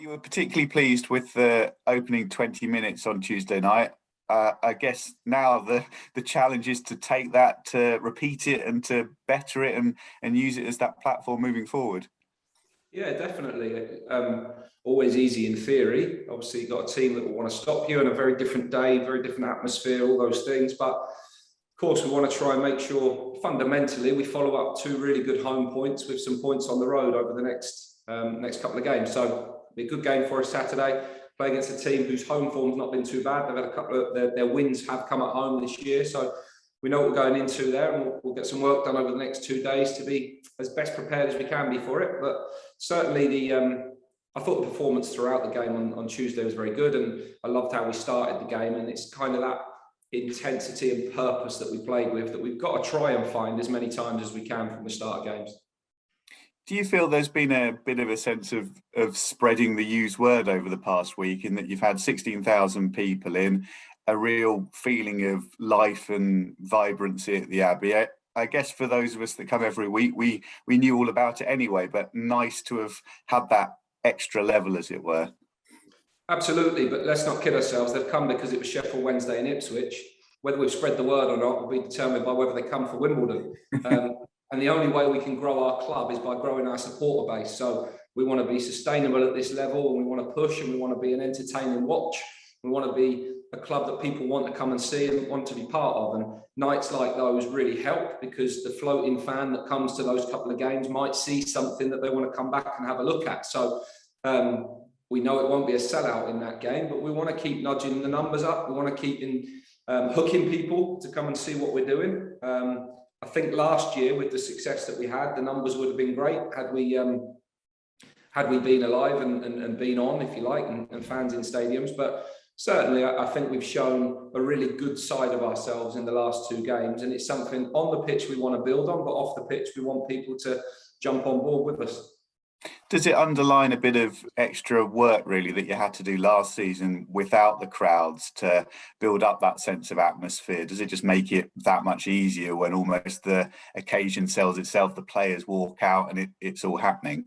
You were particularly pleased with the opening 20 minutes on Tuesday night. I guess now the challenge is to take that, to repeat it and to better it and use it as that platform moving forward. Yeah, definitely. Always easy in theory. Obviously, you've got a team that will want to stop you on a very different day, very different atmosphere, all those things. But of course, we want to try and make sure fundamentally we follow up two really good home points with some points on the road over the next couple of games. So it'll be a good game for us Saturday. Play against a team whose home form's not been too bad. They've had a couple of their wins have come at home this year, so we know what we're going into there, and we'll get some work done over the next 2 days to be as best prepared as we can be for it. But certainly I thought the performance throughout the game on Tuesday was very good, and I loved how we started the game. And it's kind of that intensity and purpose that we played with that we've got to try and find as many times as we can from the start of games. Do you feel there's been a bit of a sense of spreading the used word over the past week, in that you've had 16,000 people in, a real feeling of life and vibrancy at the Abbey? I guess for those of us that come every week, we knew all about it anyway, but nice to have had that extra level, as it were. Absolutely, but let's not kid ourselves. They've come because it was Sheffield Wednesday and Ipswich. Whether we've spread the word or not will be determined by whether they come for Wimbledon. And the only way we can grow our club is by growing our supporter base. So we want to be sustainable at this level, and we want to push, and we want to be an entertaining watch. We want to be a club that people want to come and see and want to be part of. And nights like those really help, because the floating fan that comes to those couple of games might see something that they want to come back and have a look at. So we know it won't be a sellout in that game, but we want to keep nudging the numbers up. We want to keep hooking people to come and see what we're doing. I think last year, with the success that we had, the numbers would have been great had we been alive and been on, if you like, and fans in stadiums. But certainly, I think we've shown a really good side of ourselves in the last two games, and it's something on the pitch we want to build on, but off the pitch we want people to jump on board with us. Does it underline a bit of extra work, really, that you had to do last season without the crowds to build up that sense of atmosphere? Does it just make it that much easier when almost the occasion sells itself, the players walk out and it's all happening?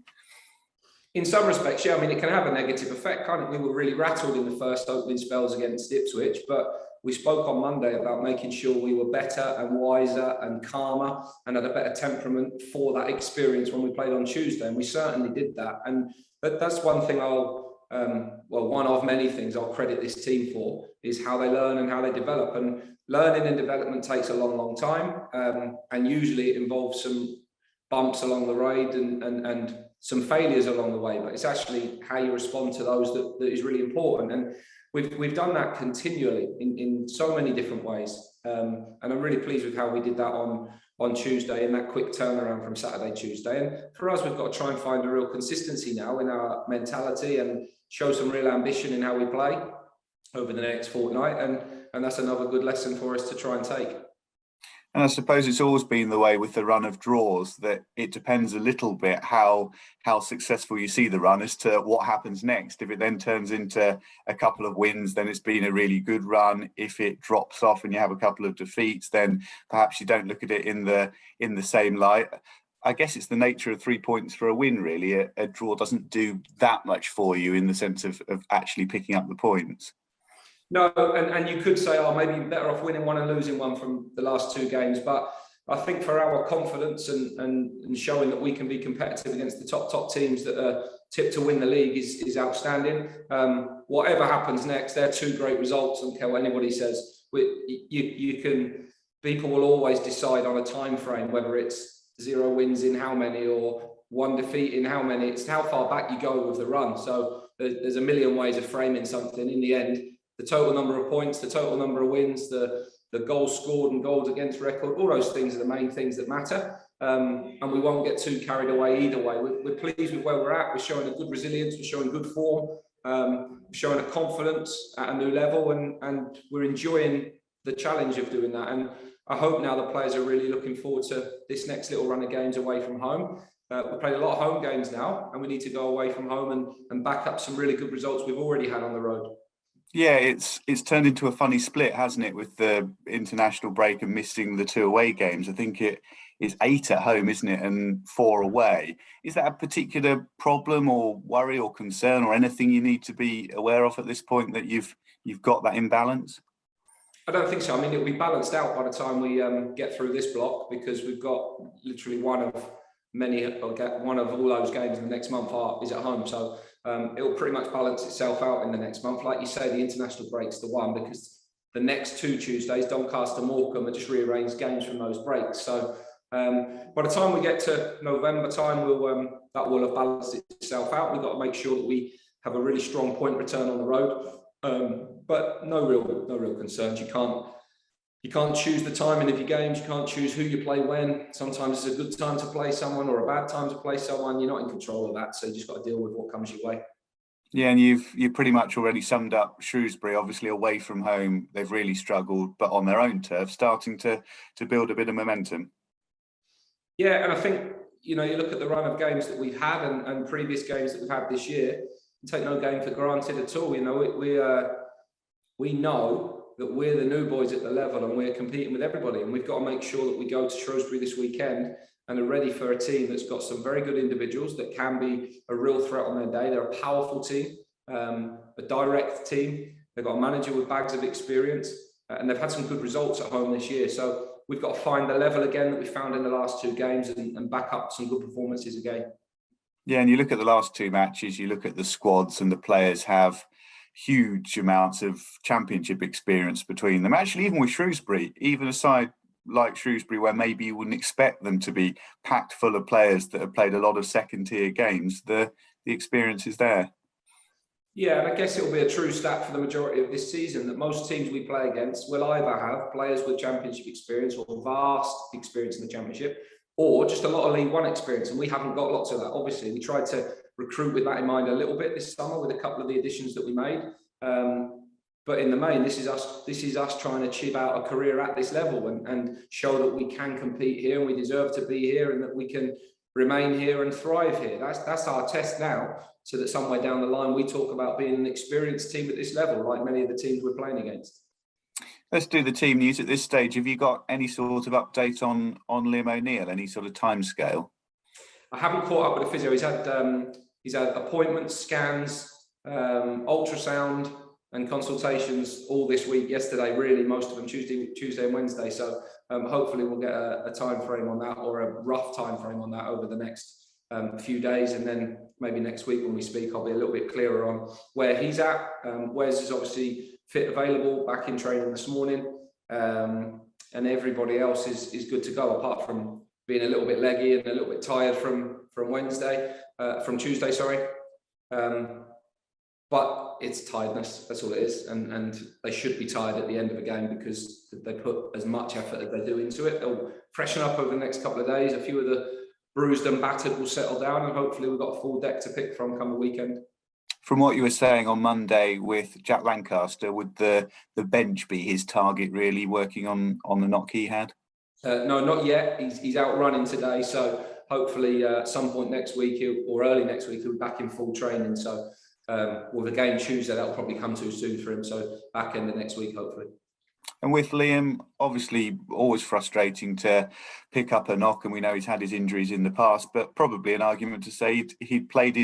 In some respects, yeah. I mean, it can have a negative effect, can't it? We were really rattled in the first opening spells against Ipswich, but we spoke on Monday about making sure we were better and wiser and calmer and had a better temperament for that experience when we played on Tuesday, and we certainly did that. And that's one thing one of many things I'll credit this team for, is how they learn and how they develop. And learning and development takes a long, long time, and usually it involves some bumps along the road and some failures along the way, but it's actually how you respond to those that is really important. And we've done that continually in so many different ways, and I'm really pleased with how we did that on Tuesday, and that quick turnaround from Saturday, Tuesday. And for us, we've got to try and find a real consistency now in our mentality and show some real ambition in how we play over the next fortnight, and that's another good lesson for us to try and take. And I suppose it's always been the way with the run of draws, that it depends a little bit how successful you see the run as to what happens next. If it then turns into a couple of wins, then it's been a really good run. If it drops off and you have a couple of defeats, then perhaps you don't look at it in the same light. I guess it's the nature of 3 points for a win, really. A draw doesn't do that much for you in the sense of actually picking up the points. No, and you could say, maybe you're better off winning one and losing one from the last two games. But I think for our confidence and showing that we can be competitive against the top teams that are tipped to win the league is outstanding. Whatever happens next, they're two great results. I don't care what anybody says. People will always decide on a time frame, whether it's 0 wins in how many or 1 defeat in how many. It's how far back you go with the run. So there's a million ways of framing something. In the end, the total number of points, the total number of wins, the goals scored and goals against record, all those things are the main things that matter. And we won't get too carried away either way. We're pleased with where we're at. We're showing a good resilience. We're showing good form. We're showing a confidence at a new level, and we're enjoying the challenge of doing that. And I hope now the players are really looking forward to this next little run of games away from home. We've played a lot of home games now, and we need to go away from home and back up some really good results we've already had on the road. Yeah, it's turned into a funny split, hasn't it, with the international break and missing the 2 away games. I think it it's 8 at home, isn't it, and 4 away. Is that a particular problem or worry or concern or anything you need to be aware of at this point, that you've got that imbalance? I don't think so. I mean, it'll be balanced out by the time we get through this block, because we've got literally one of all those games in the next month is at home. So it'll pretty much balance itself out in the next month. Like you say, the international break's the one, because the next 2 Tuesdays, Doncaster, Morecambe, are just rearranged games from those breaks. So by the time we get to November time, that will have balanced itself out. We've got to make sure that we have a really strong point return on the road. But no real concerns. You can't choose the timing of your games. You can't choose who you play when. Sometimes it's a good time to play someone or a bad time to play someone. You're not in control of that, so you just got to deal with what comes your way. Yeah, and you've pretty much already summed up Shrewsbury. Obviously, away from home, they've really struggled, but on their own turf, starting to build a bit of momentum. Yeah, and I think, you look at the run of games that we've had and previous games that we've had this year, and take no game for granted at all. We know that we're the new boys at the level, and we're competing with everybody, and we've got to make sure that we go to Shrewsbury this weekend and are ready for a team that's got some very good individuals that can be a real threat on their day. They're a powerful team, a direct team. They've got a manager with bags of experience, and they've had some good results at home this year. So we've got to find the level again that we found in the last 2 games and back up some good performances again. Yeah, and you look at the last 2 matches, you look at the squads, and the players have huge amounts of championship experience between them. Actually, even with Shrewsbury, even a side like Shrewsbury, where maybe you wouldn't expect them to be packed full of players that have played a lot of second-tier games, the experience is there. Yeah, and I guess it'll be a true stat for the majority of this season that most teams we play against will either have players with championship experience or vast experience in the championship, or just a lot of League One experience, and we haven't got lots of that. Obviously, we tried to recruit with that in mind a little bit this summer with a couple of the additions that we made. But in the main, this is us trying to chip out a career at this level and show that we can compete here and we deserve to be here and that we can remain here and thrive here. That's our test now, so that somewhere down the line we talk about being an experienced team at this level, like many of the teams we're playing against. Let's do the team news at this stage. Have you got any sort of update on Liam O'Neill, any sort of timescale? I haven't caught up with the physio. He's had appointments, scans, ultrasound and consultations all this week. Yesterday, really, most of them Tuesday and Wednesday. So hopefully we'll get a time frame on that, or a rough time frame on that over the next few days, and then maybe next week when we speak, I'll be a little bit clearer on where he's at. Wes is obviously fit, available, back in training this morning, and everybody else is good to go, apart from being a little bit leggy and a little bit tired from Tuesday, sorry. But it's tiredness, that's all it is. And they should be tired at the end of a game, because they put as much effort as they do into it. They'll freshen up over the next couple of days. A few of the bruised and battered will settle down, and hopefully we've got a full deck to pick from come the weekend. From what you were saying on Monday with Jack Lancaster, would the bench be his target, really, working on the knock he had? No, not yet. He's out running today, so hopefully some point next week or early next week he'll be back in full training. So with a game Tuesday, that'll probably come too soon for him. So back end of next week, hopefully. And with Liam, obviously always frustrating to pick up a knock, and we know he's had his injuries in the past, but probably an argument to say he'd played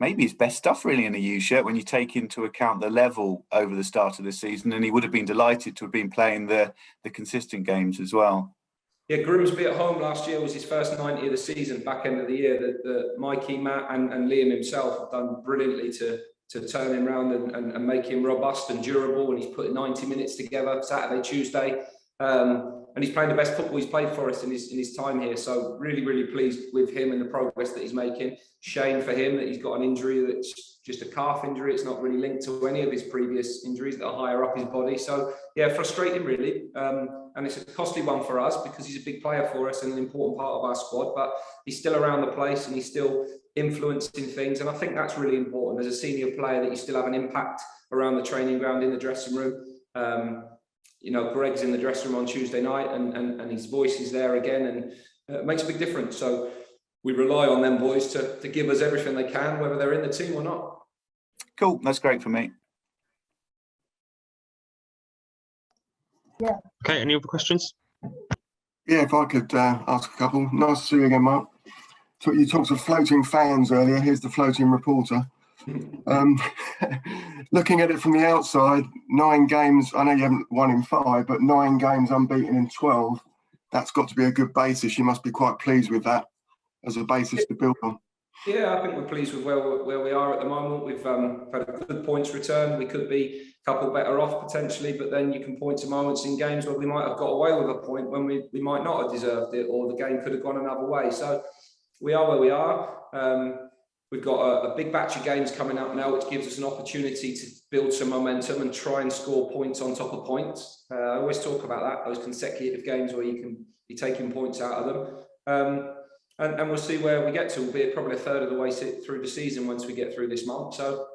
maybe his best stuff really in a U-shirt when you take into account the level over the start of the season, and he would have been delighted to have been playing the consistent games as well. Yeah, Grimsby at home last year was his first 90 of the season, back end of the year. The Mikey, Matt and Liam himself have done brilliantly to turn him around and make him robust and durable, and he's put 90 minutes together Saturday, Tuesday. And he's playing the best football he's played for us in his time here. So really, really pleased with him and the progress that he's making. Shame for him that he's got an injury that's just a calf injury. It's not really linked to any of his previous injuries that are higher up his body. So yeah, frustrating really. And it's a costly one for us, because he's a big player for us and an important part of our squad, but he's still around the place and he's still influencing things. And I think that's really important as a senior player, that you still have an impact around the training ground, in the dressing room. Greg's in the dressing room on Tuesday night and his voice is there again, and it makes a big difference. So we rely on them boys to give us everything they can, whether they're in the team or not. Cool, that's great for me. Yeah. Okay, any other questions? Yeah, if I could ask a couple. Nice to see you again, Mark. So you talked of floating fans earlier. Here's the floating reporter. Um, looking at it from the outside, 9 games, I know you haven't won in 5, but 9 games unbeaten in 12. That's got to be a good basis. You must be quite pleased with that as a basis to build on. Yeah, I think we're pleased with where we are at the moment. We've had a good points return. We could be a couple better off potentially, but then you can point to moments in games where we might have got away with a point when we might not have deserved it, or the game could have gone another way. So we are where we are. We've got a big batch of games coming up now, which gives us an opportunity to build some momentum and try and score points on top of points. I always talk about that, those consecutive games where you can be taking points out of them. And we'll see where we get to, albeit probably a third of the way through the season once we get through this month. So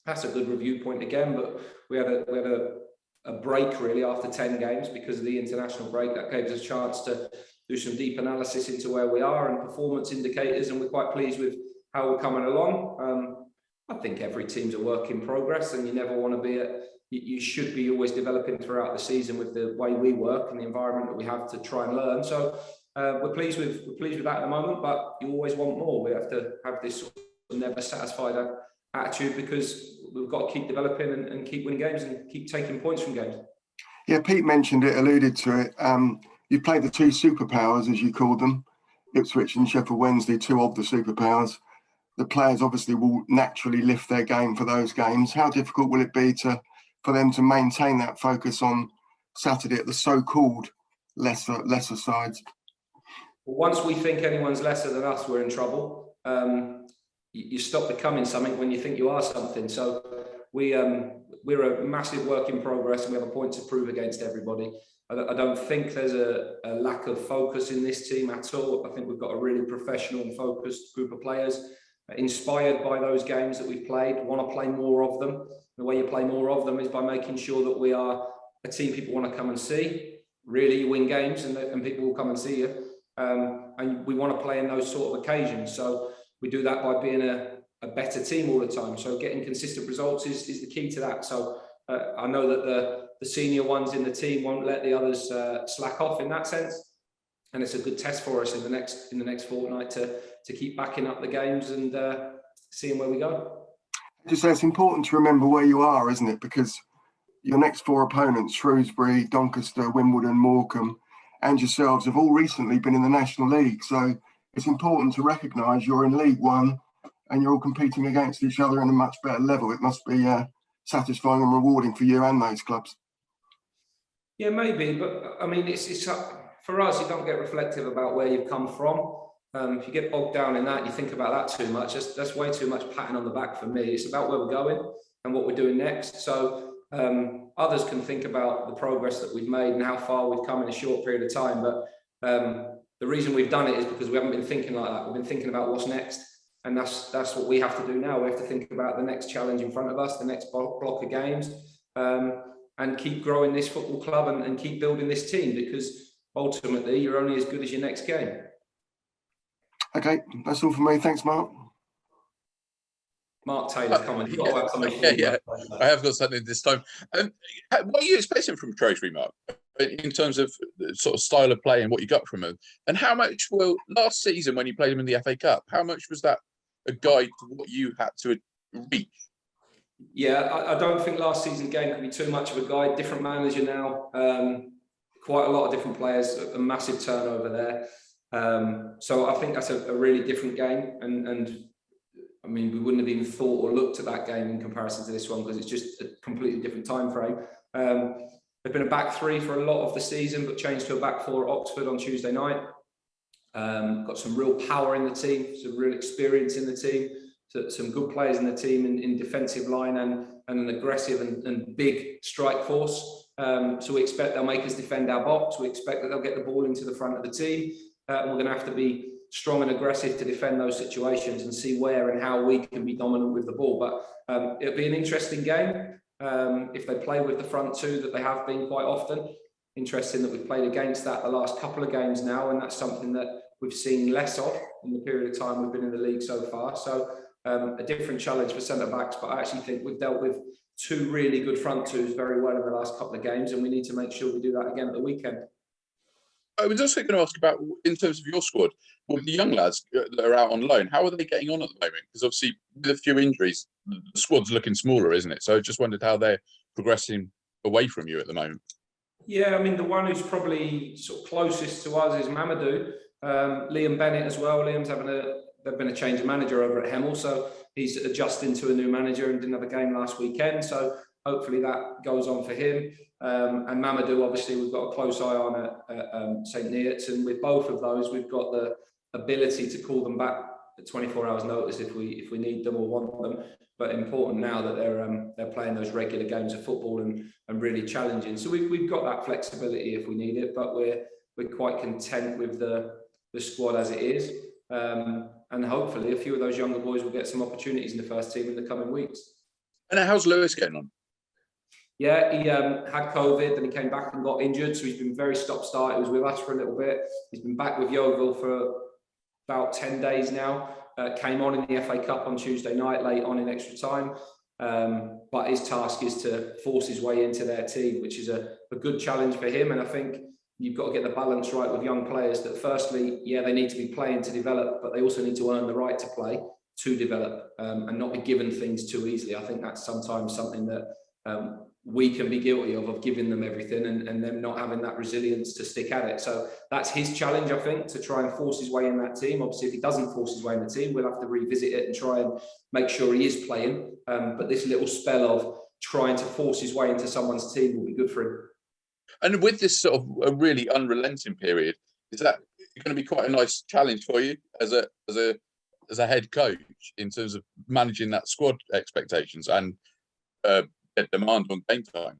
that's a good review point again. But we had a break really after 10 games because of the international break. That gave us a chance to do some deep analysis into where we are and performance indicators, and we're quite pleased with how we're coming along. I think every team's a work in progress, and you never want to be you should be always developing throughout the season with the way we work and the environment that we have to try and learn. So we're pleased with that at the moment, but you always want more. We have to have this sort of never satisfied attitude, because we've got to keep developing and keep winning games and keep taking points from games. Yeah, Pete mentioned it, alluded to it. You played the 2 superpowers, as you called them, Ipswich and Sheffield Wednesday, 2 of the superpowers. The players obviously will naturally lift their game for those games. How difficult will it be for them to maintain that focus on Saturday at the so-called lesser sides? Well, once we think anyone's lesser than us, we're in trouble. You stop becoming something when you think you are something. So we're a massive work in progress, and we have a point to prove against everybody. I don't think there's a lack of focus in this team at all. I think we've got a really professional and focused group of players, inspired by those games that we've played, want to play more of them. The way you play more of them is by making sure that we are a team people want to come and see. Really, you win games and people will come and see you. And we want to play in those sort of occasions. So we do that by being a better team all the time. So getting consistent results is the key to that. So I know that the senior ones in the team won't let the others slack off in that sense. And it's a good test for us in the next fortnight to keep backing up the games and seeing where we go. Just say it's important to remember where you are, isn't it? Because your next 4 opponents, Shrewsbury, Doncaster, Wimbledon, Morecambe, and yourselves, have all recently been in the National League. So it's important to recognise you're in League One and you're all competing against each other on a much better level. It must be satisfying and rewarding for you and those clubs. Yeah, maybe, but I mean, it's for us, you don't get reflective about where you've come from. If you get bogged down in that, you think about that too much. That's way too much patting on the back for me. It's about where we're going and what we're doing next. So others can think about the progress that we've made and how far we've come in a short period of time. But the reason we've done it is because we haven't been thinking like that. We've been thinking about what's next. And that's what we have to do now. We have to think about the next challenge in front of us, the next block of games, and keep growing this football club and keep building this team, because ultimately you're only as good as your next game. Okay, that's all for me. Thanks, Mark. Mark Taylor's comment. Yeah, I have got something this time. What are you expecting from Shrewsbury, Mark, in terms of sort of style of play and what you got from them? And how much last season when you played them in the FA Cup, how much was that a guide to what you had to reach? Yeah, I don't think last season's game could be too much of a guide. Different manager now, quite a lot of different players, a massive turnover there. So I think that's a really different game, and I mean, we wouldn't have even thought or looked at that game in comparison to this one, because it's just a completely different time frame. They've been a back 3 for a lot of the season, but changed to a back 4 at Oxford on Tuesday night. Got some real power in the team, some real experience in the team, some good players in the team in defensive line and an aggressive and big strike force. So we expect they'll make us defend our box. We expect that they'll get the ball into the front of the team. And we're going to have to be strong and aggressive to defend those situations and see where and how we can be dominant with the ball. But it'll be an interesting game if they play with the front 2 that they have been quite often. Interesting that we've played against that the last couple of games now, and that's something that we've seen less of in the period of time we've been in the league so far. So a different challenge for centre-backs, but I actually think we've dealt with 2 really good front 2s very well in the last couple of games, and we need to make sure we do that again at the weekend. I was also going to ask about, in terms of your squad, with the young lads that are out on loan, how are they getting on at the moment? Because obviously, with a few injuries, the squad's looking smaller, isn't it? So I just wondered how they're progressing away from you at the moment. Yeah, I mean, the one who's probably sort of closest to us is Mamadou. Liam Bennett as well. Liam's there've been a change of manager over at Hemel, so he's adjusting to a new manager and didn't have a game last weekend. So hopefully that goes on for him. And Mamadou, obviously, we've got a close eye on at St. Neots, and with both of those, we've got the ability to call them back at 24 hours notice if we need them or want them. But important now that they're playing those regular games of football and really challenging. So we've got that flexibility if we need it, but we're quite content with the squad as it is. And hopefully a few of those younger boys will get some opportunities in the first team in the coming weeks. And how's Lewis getting on? Yeah, he had COVID, then he came back and got injured, so he's been very stop-start. He was with us for a little bit. He's been back with Yeovil for about 10 days now. Came on in the FA Cup on Tuesday night, late on in extra time. But his task is to force his way into their team, which is a good challenge for him. And I think you've got to get the balance right with young players that firstly, yeah, they need to be playing to develop, but they also need to earn the right to play to develop and not be given things too easily. I think that's sometimes something that we can be guilty of giving them everything and them not having that resilience to stick at it. So that's his challenge, I think, to try and force his way in that team. Obviously, if he doesn't force his way in the team, we'll have to revisit it and try and make sure he is playing. But this little spell of trying to force his way into someone's team will be good for him. And with this sort of a really unrelenting period, is that going to be quite a nice challenge for you as a head coach in terms of managing that squad expectations and demand on game time?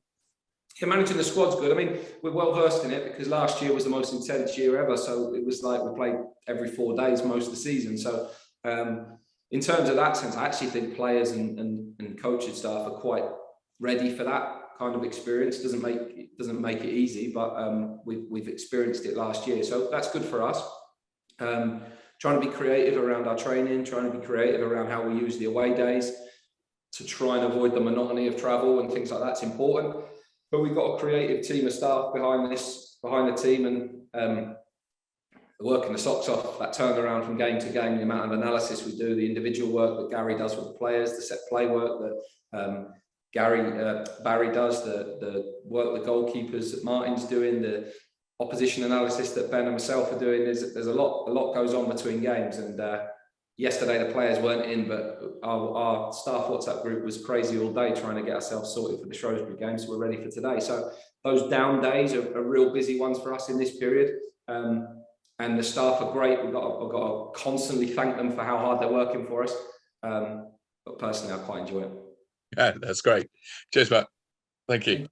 Yeah, managing the squad's good. I mean, we're well versed in it because last year was the most intense year ever. So it was like we played every 4 days most of the season. So in terms of that sense, I actually think players and coaching staff are quite ready for that kind of experience. Doesn't make it easy, but we've experienced it last year, so that's good for us. Trying to be creative around our training, trying to be creative around how we use the away days to try and avoid the monotony of travel and things like that's important. But we've got a creative team of staff behind the team, and working the socks off. That turnaround from game to game, the amount of analysis we do, the individual work that Gary does with the players, the set play work that Barry does, the work the goalkeepers that Martin's doing, the opposition analysis that Ben and myself are doing. There's a lot goes on between games, and yesterday the players weren't in, but our staff WhatsApp group was crazy all day trying to get ourselves sorted for the Shrewsbury game, so we're ready for today. So those down days are real busy ones for us in this period, and the staff are great. We've got to constantly thank them for how hard they're working for us, but personally I quite enjoy it. Yeah, that's great. Cheers, Matt. Thank you.